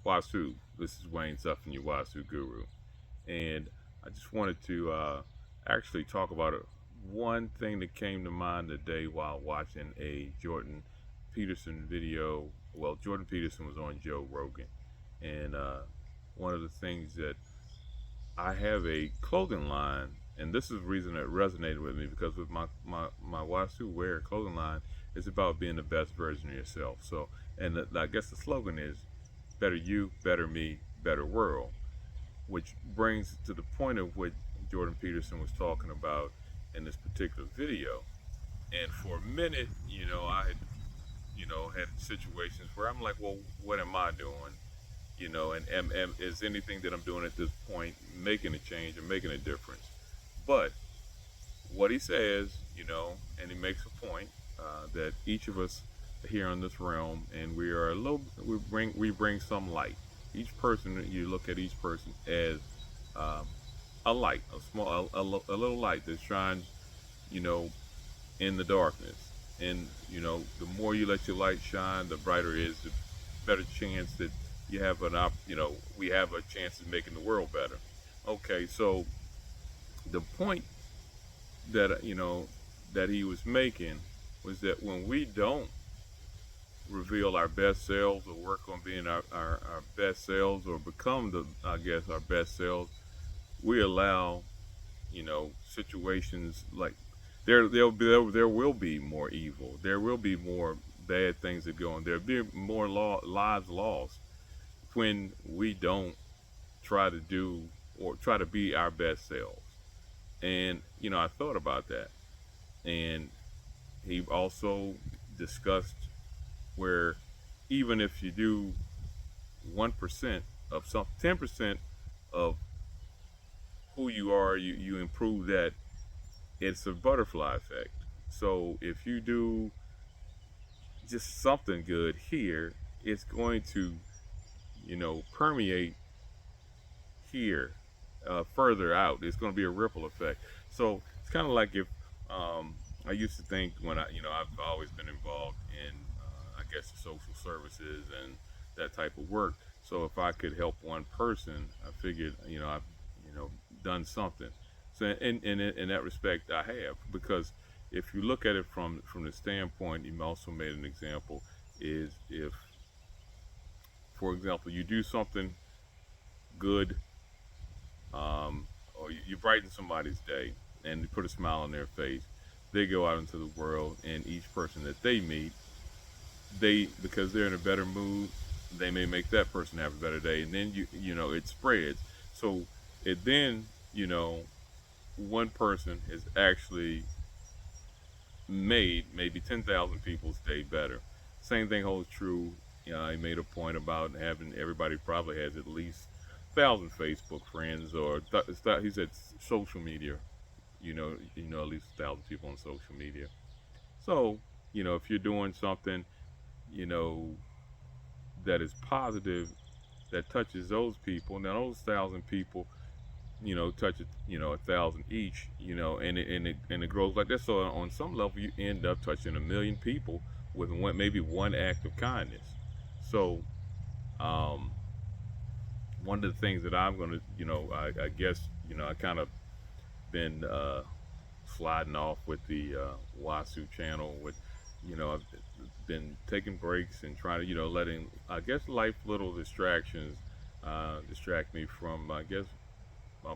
Wasu. This is Wayne Sutphin, your Wasu guru, and I just wanted to actually talk about one thing that came to mind today while watching a Jordan Peterson video. Well, Jordan Peterson was on Joe Rogan, and one of the things that I have a clothing line, and this is the reason it resonated with me because with my Wasu Wear clothing line, it's about being the best version of yourself. So, and I guess the slogan is better you, better me, better world, which brings to the point of what Jordan Peterson was talking about in this particular video. And for a minute, I had, had situations where I'm like, well, what am I doing? And is anything that I'm doing at this point making a change or making a difference? But what he says, and he makes a point that each of us here in this realm, and we are a little, we bring some light. Each person, you look at each person as um, a light, a small, a little light that shines, you know, in the darkness. And the more you let your light shine, the brighter it is, the better chance that you have we have a chance of making the world better. Okay, so the point that that he was making was that when we don't reveal our best selves or work on being our best selves or become the I guess our best selves, we allow situations like there will be more evil. There will be more bad things that go on. There'll be more lives lost when we don't try to do or try to be our best selves. And I thought about that, and he also discussed where even if you do 1% of some 10% of who you are, you improve that. It's a butterfly effect. So if you do just something good here, it's going to permeate here, further out. It's going to be a ripple effect. So it's kind of like if I used to think when I've always been involved in I guess the social services and that type of work. So if I could help one person, I figured I've you know done something. So in that respect, I have, because if you look at it from the standpoint, you also made an example, is if, for example, you do something good, or you brighten somebody's day and you put a smile on their face, they go out into the world, and each person that they meet, they, because they're in a better mood, they may make that person have a better day, and then it spreads. So it then one person has actually made maybe 10,000 people's day better. Same thing holds true. He made a point about having, everybody probably has at least 1,000 Facebook friends, or he said social media. At least 1,000 people on social media. So if you're doing something, you know, that is positive, that touches those people, now those 1,000 people, touch it, 1,000 each, and it grows like that. So on some level, you end up touching 1,000,000 people with maybe one act of kindness. So um, one of the things that I'm gonna, I guess, I kind of been sliding off with the Wasu channel. With, I've been taking breaks and trying to, letting, I guess, life little distractions distract me from, I guess,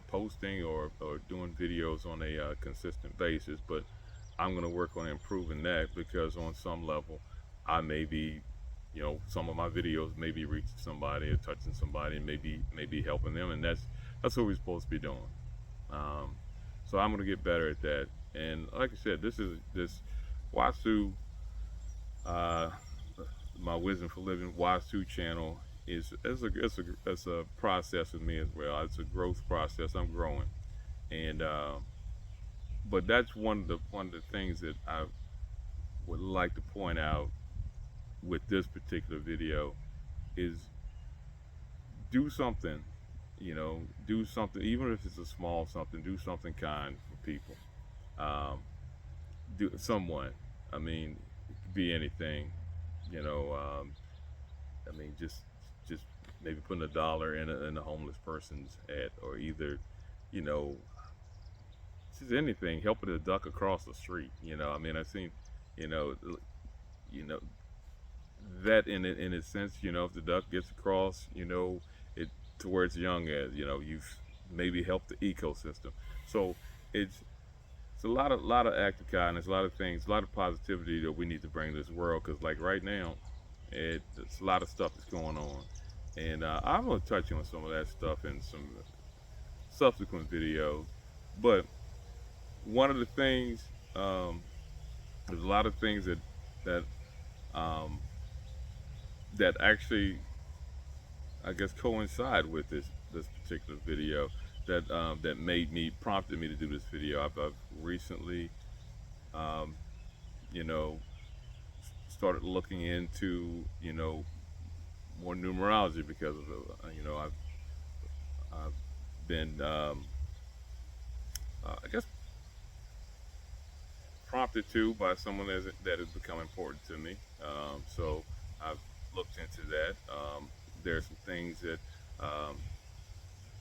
posting or doing videos on a consistent basis. But I'm going to work on improving that, because on some level, I may be, some of my videos may be reaching somebody or touching somebody, and maybe helping them, and that's what we're supposed to be doing. Um, so I'm going to get better at that. And like I said, this Wasu, uh, my Wisdom for Living Wasu channel is a process with me as well. It's a growth process. I'm growing, and but that's one of the things that I would like to point out with this particular video is do something. Do something, even if it's a small something. Do something kind for people. Um, do someone. I mean, it could be anything. You know. I mean, just maybe putting $1 in a homeless person's head, or either, you know, just anything, helping a duck across the street. I mean, I've seen, you know, you know that in a sense, if the duck gets across, it to where it's young as, you've maybe helped the ecosystem. So it's it's a lot of act of kindness, a lot of things, a lot of positivity that we need to bring to this world. Because like right now, it's a lot of stuff that's going on, and I'm gonna touch on some of that stuff in some subsequent videos. But one of the things, um, there's a lot of things that um, that actually, I guess, coincide with this particular video that prompted me to do this video. I've recently, um, you know, started looking into, more numerology because of I've been, I guess, prompted to by someone that has become important to me. So I've looked into that. There are some things that, um,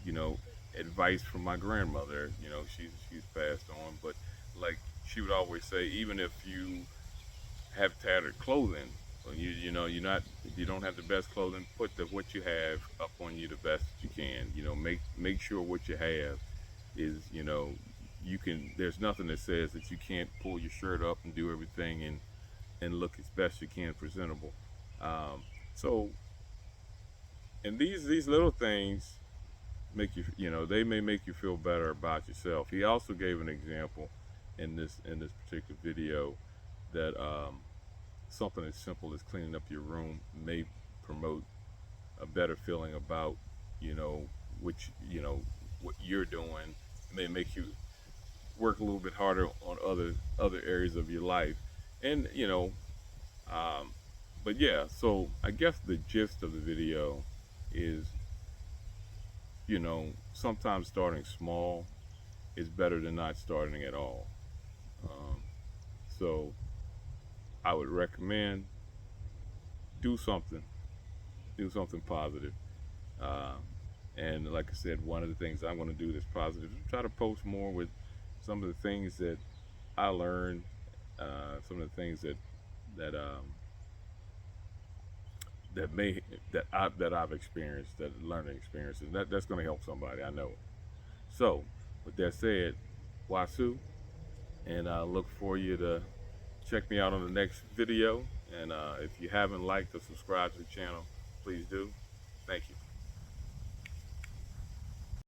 you know, advice from my grandmother. She's passed on, but like she would always say, even if you have tattered clothing, or if you don't have the best clothing, put what you have up on you the best that you can. Make sure what you have is, you can. There's nothing that says that you can't pull your shirt up and do everything and look as best you can presentable. Um, so, and these little things make they may make you feel better about yourself. He also gave an example in this particular video that, something as simple as cleaning up your room may promote a better feeling about, you know which what you're doing. It may make you work a little bit harder on other areas of your life. And um, but yeah, so I guess the gist of the video is, sometimes starting small is better than not starting at all. um, so I would recommend, do something do something positive. uh, and like I said, one of the things I'm going to do that's positive is try to post more with some of the things that I learned, some of the things that that may that I've experienced, that learning experiences. That's going to help somebody, I know. So, with that said, Wasu, and I look for you to check me out on the next video. And if you haven't liked or subscribed to the channel, please do.